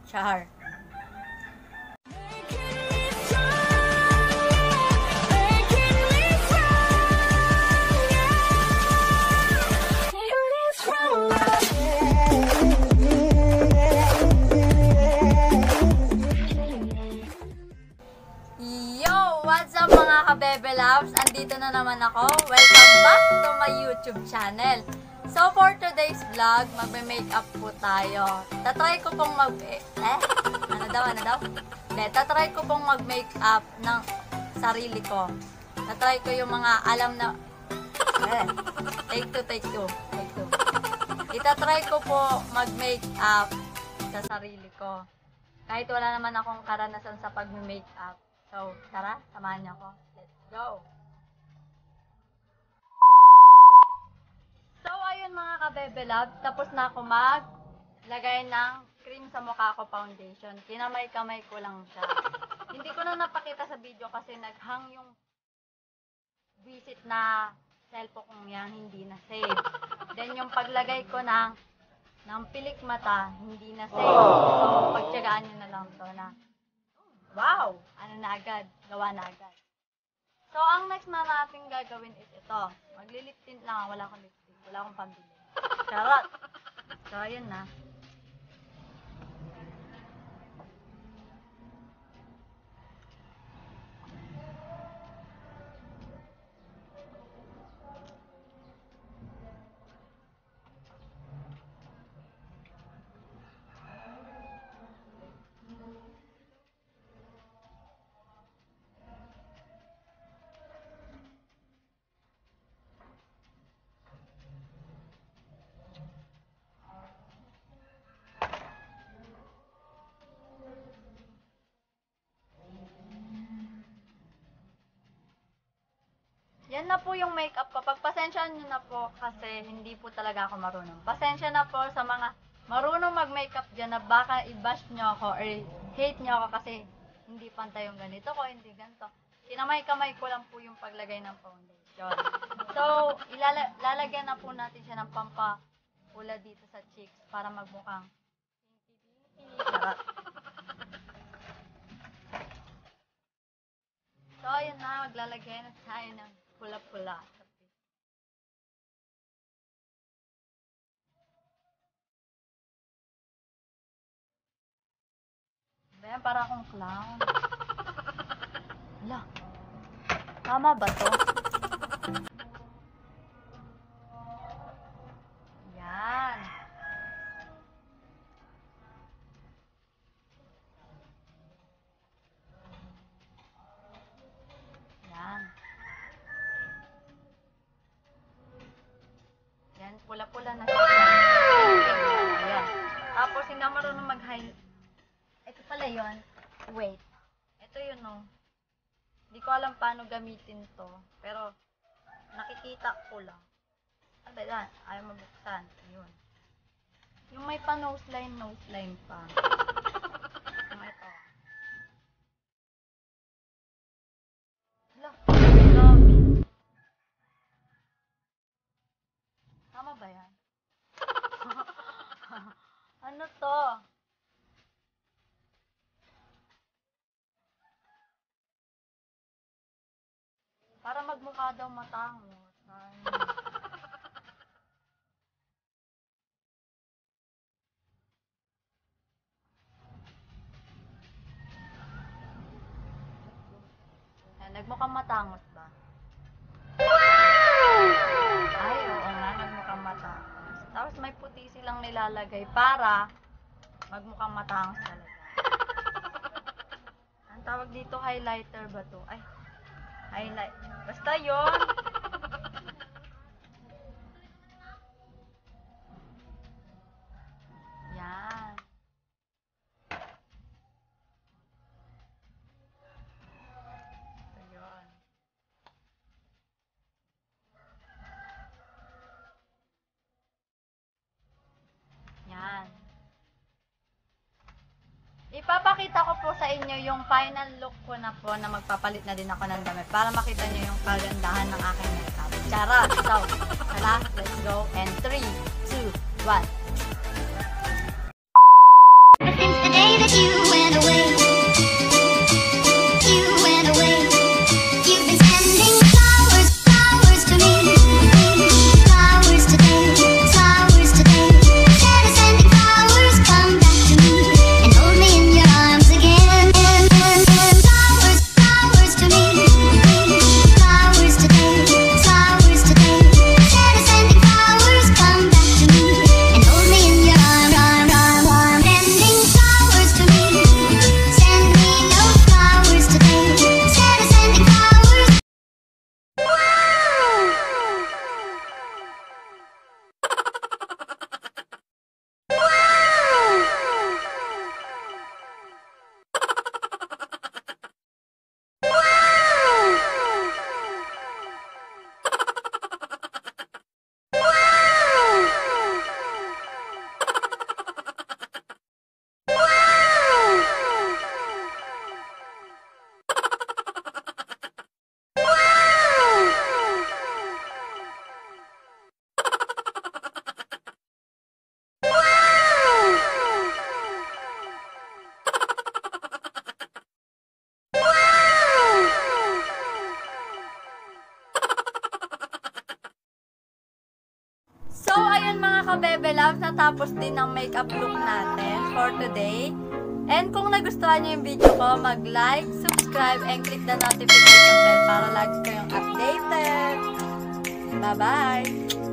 Char. What's up mga ka-Bebe Loves? Andito na naman ako. Welcome back to my YouTube channel. So for today's vlog, magme-makeup po tayo. Tatry ko pong Ano daw? Tatry ko pong mag-makeup ng sarili ko. Tatry ko yung mga alam na... Take two. Itatry ko po mag-makeup sa sarili ko. Kahit wala naman akong karanasan sa pag-makeup. So, tara, samahan niyo ako. Let's go! So, ayun mga ka-Bebe Love, tapos na ako maglagay ng cream sa mukha ko foundation. Kinamay-kamay ko lang siya. Hindi ko na napakita sa video kasi naghang yung visit na cellphone kong yan, hindi na save. Then, yung paglagay ko ng pilik mata, hindi na save. So, pagtsagaan nyo na lang to na wow! Ano na agad? Gawa na agad. So, ang next na natin gagawin is ito. Magli-lip tint lang. Wala akong lipstick. Wala akong pambili. Charot! So, ayun na. Yan na po yung makeup ko. Pagpasensyahan nyo na po kasi hindi po talaga ako marunong. Pasensya na po sa mga marunong mag-makeup dyan na baka i-bash nyo ako or hate nyo ako kasi hindi pantay yung ganito ko, hindi ganito. Kinamay-kamay ko lang po yung paglagay ng foundation. So, lalagyan na po natin siya ng pampapula dito sa cheeks para magmukhang sarap. So, ayun na. Maglalagay na tayo ng pula-pula. Ayan, para akong clown. Hala. Tama ba to? Yan. Yan. Yan, pula-pula na siya. Ayan. Tapos, hindi ako marunong mag-highlight. Ito pala yun. Wait. Ito yun, no. Hindi ko alam paano gamitin to. Pero, nakikita ko lang. Ano yan? Ayaw mabuksan. Yun. Yung may pa nose line pa. Yung ito. Hala. Grabe. Tama ba yan? Ano to? Para magmukha daw matangos. Nagmukhang matangos ba? Ay, oo nga, nagmukhang matangos. Tapos may puti silang nilalagay para magmukhang matangos talaga. Ang tawag dito, highlighter ba to? Ay, highlight. Basta yun. Yan. So, yun. Yan. Ipapakita ko po sa inyo yung final look ko na po na magpapalit na din ako ng damit para makita nyo yung kagandahan ng aking makeup. Charot! So, tara, let's go. And 3, 2, 1. Since the day You went away. You went away. You've been sending flowers, flowers to me. Flowers today, flowers today. Instead of sending flowers, come back to me and hold me in your arms again. Flowers, flowers to me. Flowers today, flowers today. Instead of sending flowers, come back to me and hold me in your arms. Sending flowers to me. Send me no flowers today. Instead of sending flowers. So, ayun mga kabebe loves, natapos din ang makeup look natin for today. And kung nagustuhan niyo yung video ko, mag-like, subscribe, and click the notification bell para lagi kayong updated. Bye-bye!